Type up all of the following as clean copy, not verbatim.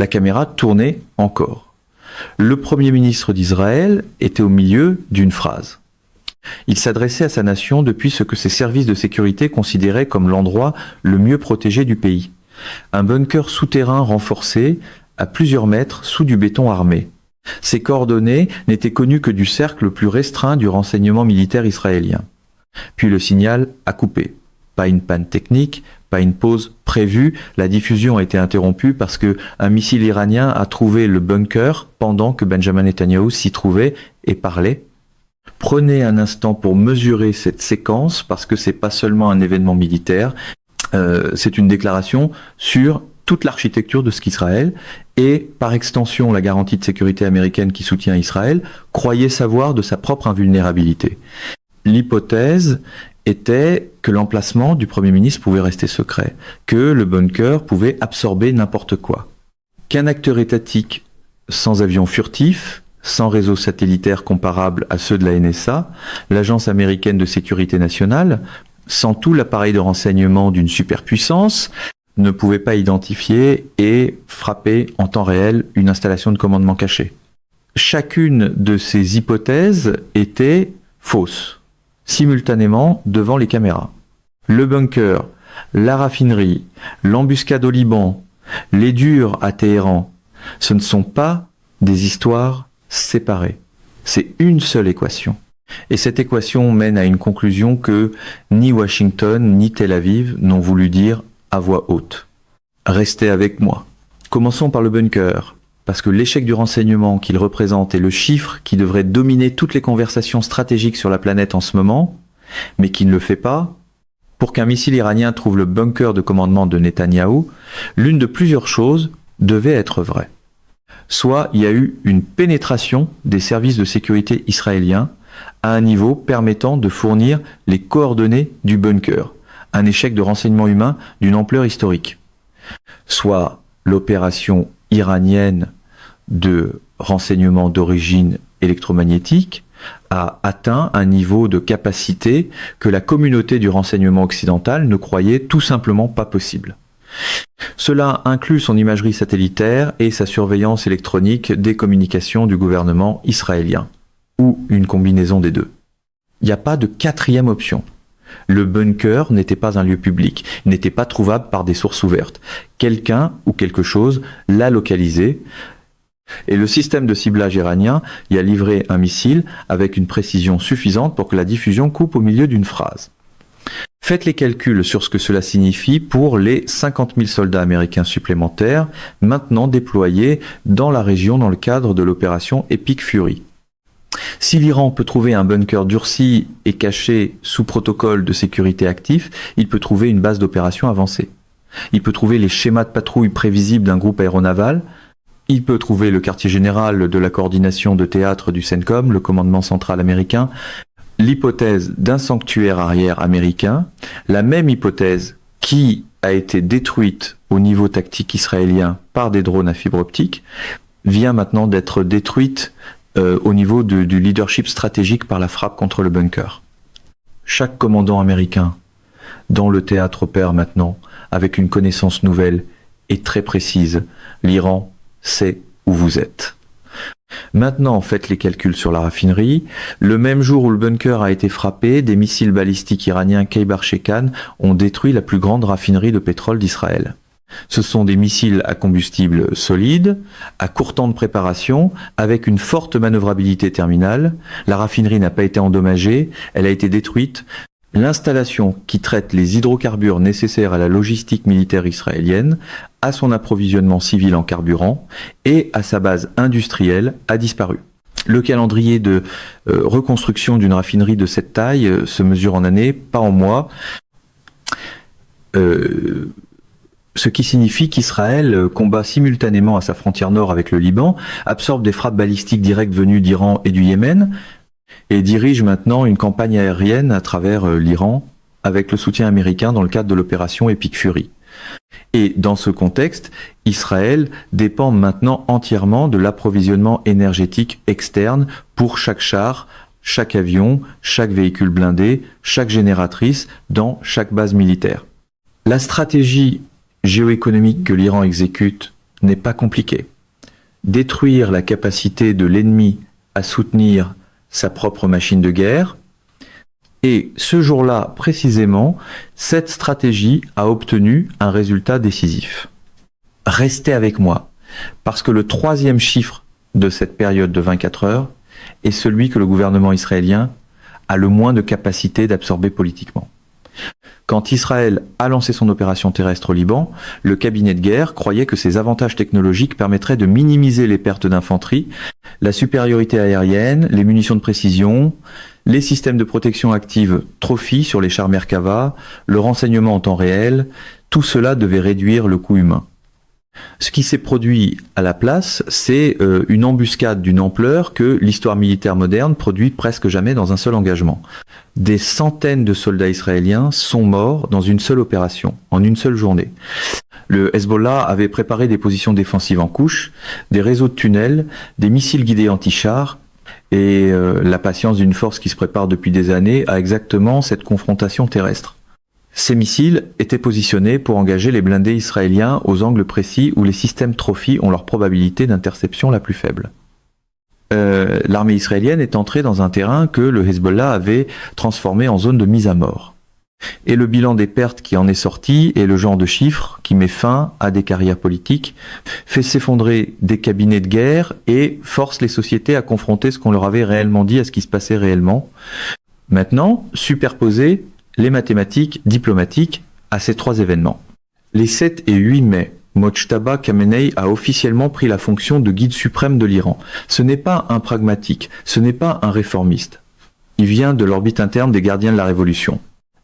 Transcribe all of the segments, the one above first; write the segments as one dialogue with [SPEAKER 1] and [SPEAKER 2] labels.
[SPEAKER 1] la caméra tournait encore. Le Premier ministre d'Israël était au milieu d'une phrase. Il s'adressait à sa nation depuis ce que ses services de sécurité considéraient comme l'endroit le mieux protégé du pays. Un bunker souterrain renforcé à plusieurs mètres sous du béton armé. Ces coordonnées n'étaient connues que du cercle le plus restreint du renseignement militaire israélien. Puis le signal a coupé. Pas une panne technique, pas une pause prévue, la diffusion a été interrompue parce que un missile iranien a trouvé le bunker pendant que Benjamin Netanyahou s'y trouvait et parlait. Prenez un instant pour mesurer cette séquence parce que c'est pas seulement un événement militaire, c'est une déclaration sur toute l'architecture de ce qu'Israël et par extension la garantie de sécurité américaine qui soutient Israël croyait savoir de sa propre invulnérabilité. L'hypothèse était que l'emplacement du Premier ministre pouvait rester secret, que le bunker pouvait absorber n'importe quoi, qu'un acteur étatique sans avion furtif, sans réseau satellitaire comparable à ceux de la NSA, l'Agence américaine de sécurité nationale, sans tout l'appareil de renseignement d'une superpuissance, ne pouvait pas identifier et frapper en temps réel une installation de commandement caché. Chacune de ces hypothèses était fausse, simultanément devant les caméras. Le bunker, la raffinerie, l'embuscade au Liban, les durs à Téhéran, ce ne sont pas des histoires séparées. C'est une seule équation. Et cette équation mène à une conclusion que ni Washington ni Tel Aviv n'ont voulu dire à voix haute. Restez avec moi. Commençons par le bunker, parce que l'échec du renseignement qu'il représente est le chiffre qui devrait dominer toutes les conversations stratégiques sur la planète en ce moment, mais qui ne le fait pas. Pour qu'un missile iranien trouve le bunker de commandement de Netanyahou, l'une de plusieurs choses devait être vraie. Soit il y a eu une pénétration des services de sécurité israéliens à un niveau permettant de fournir les coordonnées du bunker, un échec de renseignement humain d'une ampleur historique. Soit l'opération iranienne de renseignement d'origine électromagnétique a atteint un niveau de capacité que la communauté du renseignement occidental ne croyait tout simplement pas possible. Cela inclut son imagerie satellitaire et sa surveillance électronique des communications du gouvernement israélien, ou une combinaison des deux. Il n'y a pas de quatrième option. Le bunker n'était pas un lieu public, il n'était pas trouvable par des sources ouvertes. Quelqu'un ou quelque chose l'a localisé, et le système de ciblage iranien y a livré un missile avec une précision suffisante pour que la diffusion coupe au milieu d'une phrase. Faites les calculs sur ce que cela signifie pour les 50 000 soldats américains supplémentaires maintenant déployés dans la région dans le cadre de l'opération Epic Fury. Si l'Iran peut trouver un bunker durci et caché sous protocole de sécurité actif, il peut trouver une base d'opération avancée. Il peut trouver les schémas de patrouille prévisibles d'un groupe aéronaval. Il peut trouver le quartier général de la coordination de théâtre du CENTCOM, le commandement central américain, l'hypothèse d'un sanctuaire arrière américain, la même hypothèse qui a été détruite au niveau tactique israélien par des drones à fibre optique, vient maintenant d'être détruite au niveau du leadership stratégique par la frappe contre le bunker. Chaque commandant américain dans le théâtre opère maintenant avec une connaissance nouvelle et très précise. L'Iran sait où vous êtes. Maintenant, faites les calculs sur la raffinerie. Le même jour où le bunker a été frappé, des missiles balistiques iraniens Khaybar-Shekan ont détruit la plus grande raffinerie de pétrole d'Israël. Ce sont des missiles à combustible solide, à court temps de préparation, avec une forte manœuvrabilité terminale. La raffinerie n'a pas été endommagée, elle a été détruite. L'installation qui traite les hydrocarbures nécessaires à la logistique militaire israélienne, à son approvisionnement civil en carburant et à sa base industrielle a disparu. Le calendrier de reconstruction d'une raffinerie de cette taille se mesure en années, pas en mois. Ce qui signifie qu'Israël combat simultanément à sa frontière nord avec le Liban, absorbe des frappes balistiques directes venues d'Iran et du Yémen, et dirige maintenant une campagne aérienne à travers l'Iran avec le soutien américain dans le cadre de l'opération Epic Fury. Et dans ce contexte, Israël dépend maintenant entièrement de l'approvisionnement énergétique externe pour chaque char, chaque avion, chaque véhicule blindé, chaque génératrice dans chaque base militaire. La stratégie géoéconomique que l'Iran exécute n'est pas compliqué. Détruire la capacité de l'ennemi à soutenir sa propre machine de guerre. Et ce jour-là, précisément, cette stratégie a obtenu un résultat décisif. Restez avec moi, parce que le troisième chiffre de cette période de 24 heures est celui que le gouvernement israélien a le moins de capacité d'absorber politiquement. Quand Israël a lancé son opération terrestre au Liban, le cabinet de guerre croyait que ces avantages technologiques permettraient de minimiser les pertes d'infanterie, la supériorité aérienne, les munitions de précision, les systèmes de protection active Trophy sur les chars Merkava, le renseignement en temps réel, tout cela devait réduire le coût humain. Ce qui s'est produit à la place, c'est une embuscade d'une ampleur que l'histoire militaire moderne produit presque jamais dans un seul engagement. Des centaines de soldats israéliens sont morts dans une seule opération, en une seule journée. Le Hezbollah avait préparé des positions défensives en couche, des réseaux de tunnels, des missiles guidés anti-chars, et la patience d'une force qui se prépare depuis des années à exactement cette confrontation terrestre. Ces missiles étaient positionnés pour engager les blindés israéliens aux angles précis où les systèmes Trophy ont leur probabilité d'interception la plus faible. L'armée israélienne est entrée dans un terrain que le Hezbollah avait transformé en zone de mise à mort. Et le bilan des pertes qui en est sorti est le genre de chiffre qui met fin à des carrières politiques, fait s'effondrer des cabinets de guerre et force les sociétés à confronter ce qu'on leur avait réellement dit à ce qui se passait réellement. Maintenant, superposer les mathématiques diplomatiques à ces trois événements. Les 7 et 8 mai, Mojtaba Khamenei a officiellement pris la fonction de guide suprême de l'Iran. Ce n'est pas un pragmatique, ce n'est pas un réformiste. Il vient de l'orbite interne des gardiens de la révolution.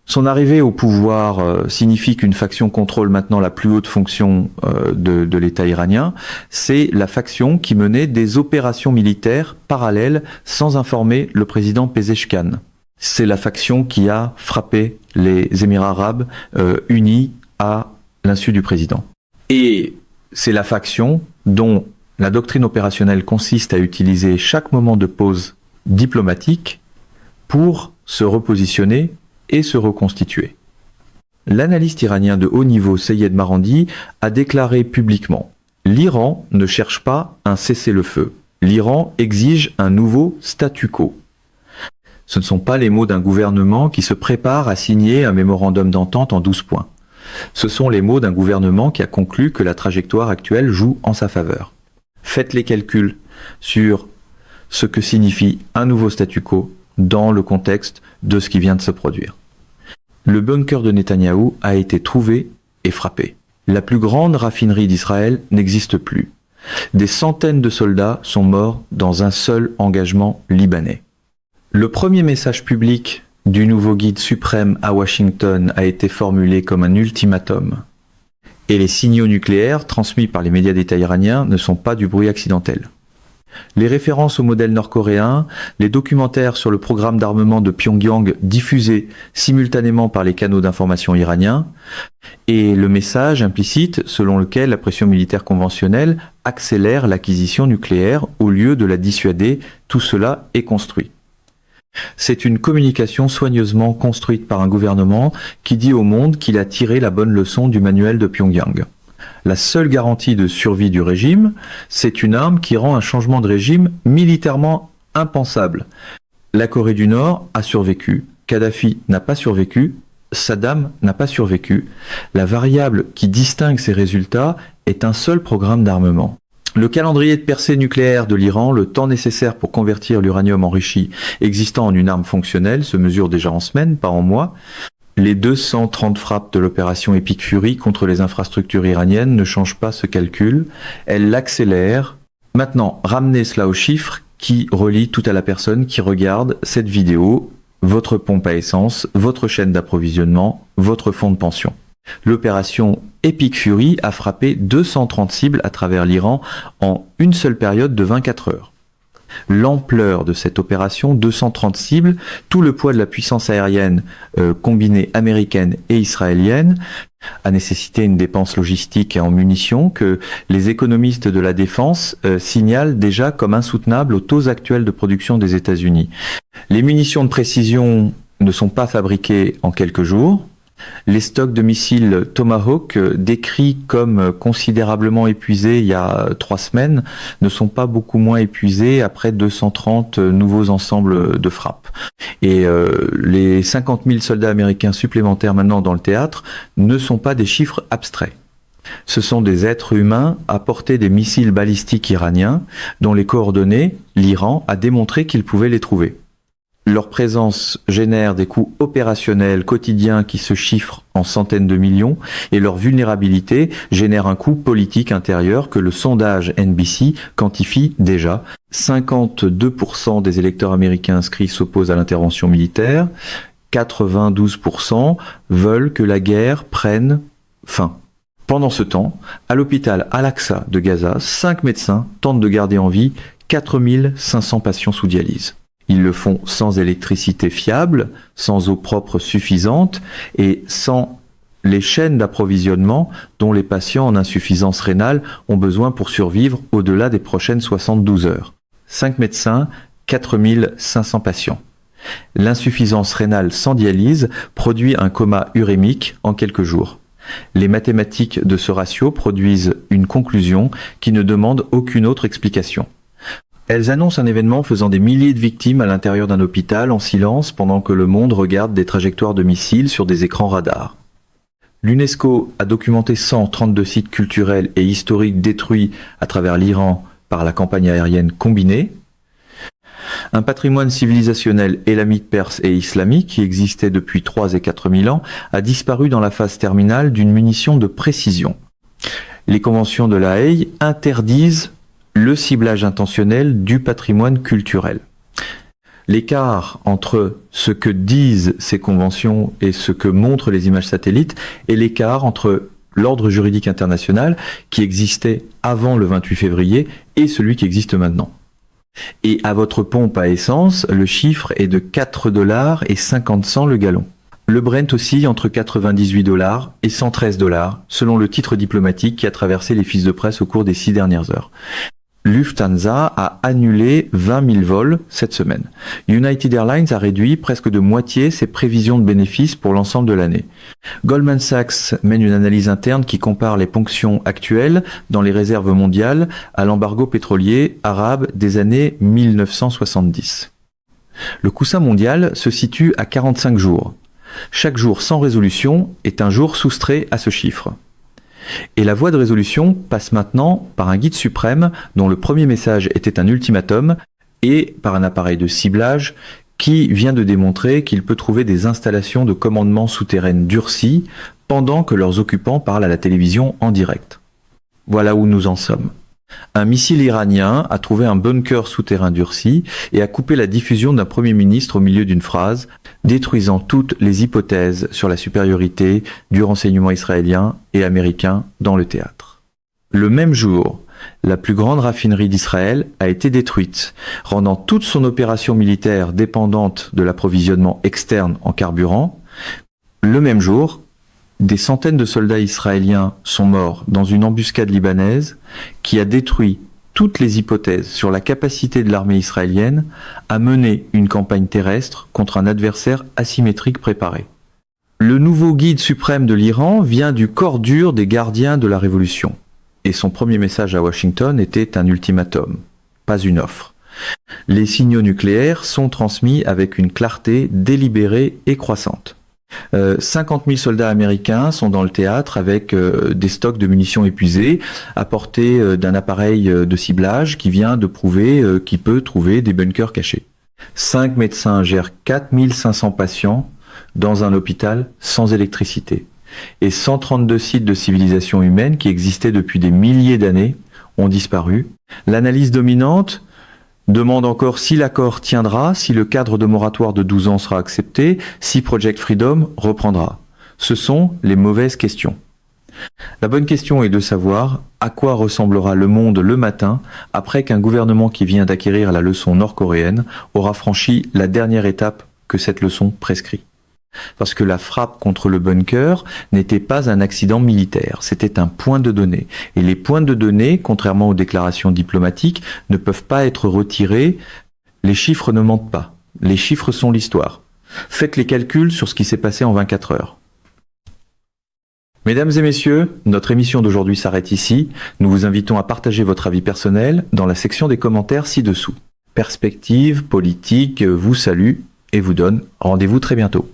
[SPEAKER 1] Son arrivée au pouvoir signifie qu'une faction contrôle maintenant la plus haute fonction de l'État iranien. C'est la faction qui menait des opérations militaires parallèles sans informer le président Pezeshkian. C'est la faction qui a frappé les Émirats arabes unis à l'insu du président. Et c'est la faction dont la doctrine opérationnelle consiste à utiliser chaque moment de pause diplomatique pour se repositionner et se reconstituer. L'analyste iranien de haut niveau Seyed Marandi a déclaré publiquement « L'Iran ne cherche pas un cessez-le-feu. L'Iran exige un nouveau statu quo. » Ce ne sont pas les mots d'un gouvernement qui se prépare à signer un mémorandum d'entente en 12 points. Ce sont les mots d'un gouvernement qui a conclu que la trajectoire actuelle joue en sa faveur. Faites les calculs sur ce que signifie un nouveau statu quo dans le contexte de ce qui vient de se produire. Le bunker de Netanyahou a été trouvé et frappé. La plus grande raffinerie d'Israël n'existe plus. Des centaines de soldats sont morts dans un seul engagement libanais. Le premier message public du nouveau guide suprême à Washington a été formulé comme un ultimatum. Et les signaux nucléaires transmis par les médias d'État iraniens ne sont pas du bruit accidentel. Les références au modèle nord-coréen, les documentaires sur le programme d'armement de Pyongyang diffusés simultanément par les canaux d'information iraniens, et le message implicite selon lequel la pression militaire conventionnelle accélère l'acquisition nucléaire au lieu de la dissuader, tout cela est construit. C'est une communication soigneusement construite par un gouvernement qui dit au monde qu'il a tiré la bonne leçon du manuel de Pyongyang. La seule garantie de survie du régime, c'est une arme qui rend un changement de régime militairement impensable. La Corée du Nord a survécu, Kadhafi n'a pas survécu, Saddam n'a pas survécu. La variable qui distingue ces résultats est un seul programme d'armement. Le calendrier de percée nucléaire de l'Iran, le temps nécessaire pour convertir l'uranium enrichi existant en une arme fonctionnelle, se mesure déjà en semaines, pas en mois. Les 230 frappes de l'opération Epic Fury contre les infrastructures iraniennes ne changent pas ce calcul, elles l'accélèrent. Maintenant, ramenez cela aux chiffres qui relient tout à la personne qui regarde cette vidéo, votre pompe à essence, votre chaîne d'approvisionnement, votre fonds de pension. L'opération Epic Fury a frappé 230 cibles à travers l'Iran en une seule période de 24 heures. L'ampleur de cette opération, 230 cibles, tout le poids de la puissance aérienne combinée américaine et israélienne, a nécessité une dépense logistique et en munitions que les économistes de la défense signalent déjà comme insoutenable aux taux actuels de production des États-Unis. Les munitions de précision ne sont pas fabriquées en quelques jours. Les stocks de missiles Tomahawk, décrits comme considérablement épuisés il y a 3 semaines, ne sont pas beaucoup moins épuisés après 230 nouveaux ensembles de frappes. Et les 50 000 soldats américains supplémentaires maintenant dans le théâtre ne sont pas des chiffres abstraits. Ce sont des êtres humains à portée des missiles balistiques iraniens dont les coordonnées, l'Iran a démontré qu'il pouvait les trouver. Leur présence génère des coûts opérationnels quotidiens qui se chiffrent en centaines de millions et leur vulnérabilité génère un coût politique intérieur que le sondage NBC quantifie déjà. 52% des électeurs américains inscrits s'opposent à l'intervention militaire, 92% veulent que la guerre prenne fin. Pendant ce temps, à l'hôpital Al-Aqsa de Gaza, 5 médecins tentent de garder en vie 4500 patients sous dialyse. Ils le font sans électricité fiable, sans eau propre suffisante et sans les chaînes d'approvisionnement dont les patients en insuffisance rénale ont besoin pour survivre au-delà des prochaines 72 heures. 5 médecins, 4500 patients. L'insuffisance rénale sans dialyse produit un coma urémique en quelques jours. Les mathématiques de ce ratio produisent une conclusion qui ne demande aucune autre explication. Elles annoncent un événement faisant des milliers de victimes à l'intérieur d'un hôpital en silence pendant que le monde regarde des trajectoires de missiles sur des écrans radars. L'UNESCO a documenté 132 sites culturels et historiques détruits à travers l'Iran par la campagne aérienne combinée. Un patrimoine civilisationnel élamite, perse et islamique qui existait depuis 3 et 4 000 ans a disparu dans la phase terminale d'une munition de précision. Les conventions de La Haye interdisent le ciblage intentionnel du patrimoine culturel. L'écart entre ce que disent ces conventions et ce que montrent les images satellites est l'écart entre l'ordre juridique international qui existait avant le 28 février et celui qui existe maintenant. Et à votre pompe à essence, le chiffre est de 4 $ et 50 cents le gallon. Le Brent oscille entre 98 $ et 113 $, selon le titre diplomatique qui a traversé les fils de presse au cours des 6 dernières heures. Lufthansa a annulé 20 000 vols cette semaine. United Airlines a réduit presque de moitié ses prévisions de bénéfices pour l'ensemble de l'année. Goldman Sachs mène une analyse interne qui compare les ponctions actuelles dans les réserves mondiales à l'embargo pétrolier arabe des années 1970. Le coussin mondial se situe à 45 jours. Chaque jour sans résolution est un jour soustrait à ce chiffre. Et la voie de résolution passe maintenant par un guide suprême dont le premier message était un ultimatum et par un appareil de ciblage qui vient de démontrer qu'il peut trouver des installations de commandement souterraines durcies pendant que leurs occupants parlent à la télévision en direct. Voilà où nous en sommes. Un missile iranien a trouvé un bunker souterrain durci et a coupé la diffusion d'un Premier ministre au milieu d'une phrase, détruisant toutes les hypothèses sur la supériorité du renseignement israélien et américain dans le théâtre. Le même jour, la plus grande raffinerie d'Israël a été détruite, rendant toute son opération militaire dépendante de l'approvisionnement externe en carburant. Le même jour, des centaines de soldats israéliens sont morts dans une embuscade libanaise qui a détruit toutes les hypothèses sur la capacité de l'armée israélienne à mener une campagne terrestre contre un adversaire asymétrique préparé. Le nouveau guide suprême de l'Iran vient du corps dur des gardiens de la révolution. Et son premier message à Washington était un ultimatum, pas une offre. Les signaux nucléaires sont transmis avec une clarté délibérée et croissante. 50 000 soldats américains sont dans le théâtre avec des stocks de munitions épuisés à portée d'un appareil de ciblage qui vient de prouver qu'il peut trouver des bunkers cachés. 5 médecins gèrent 4500 patients dans un hôpital sans électricité. Et 132 sites de civilisation humaine qui existaient depuis des milliers d'années ont disparu. L'analyse dominante demande encore si l'accord tiendra, si le cadre de moratoire de 12 ans sera accepté, si Project Freedom reprendra. Ce sont les mauvaises questions. La bonne question est de savoir à quoi ressemblera le monde le matin après qu'un gouvernement qui vient d'acquérir la leçon nord-coréenne aura franchi la dernière étape que cette leçon prescrit. Parce que la frappe contre le bunker n'était pas un accident militaire, c'était un point de données. Et les points de données, contrairement aux déclarations diplomatiques, ne peuvent pas être retirés. Les chiffres ne mentent pas. Les chiffres sont l'histoire. Faites les calculs sur ce qui s'est passé en 24 heures. Mesdames et messieurs, notre émission d'aujourd'hui s'arrête ici. Nous vous invitons à partager votre avis personnel dans la section des commentaires ci-dessous. Perspective politique vous salue et vous donne rendez-vous très bientôt.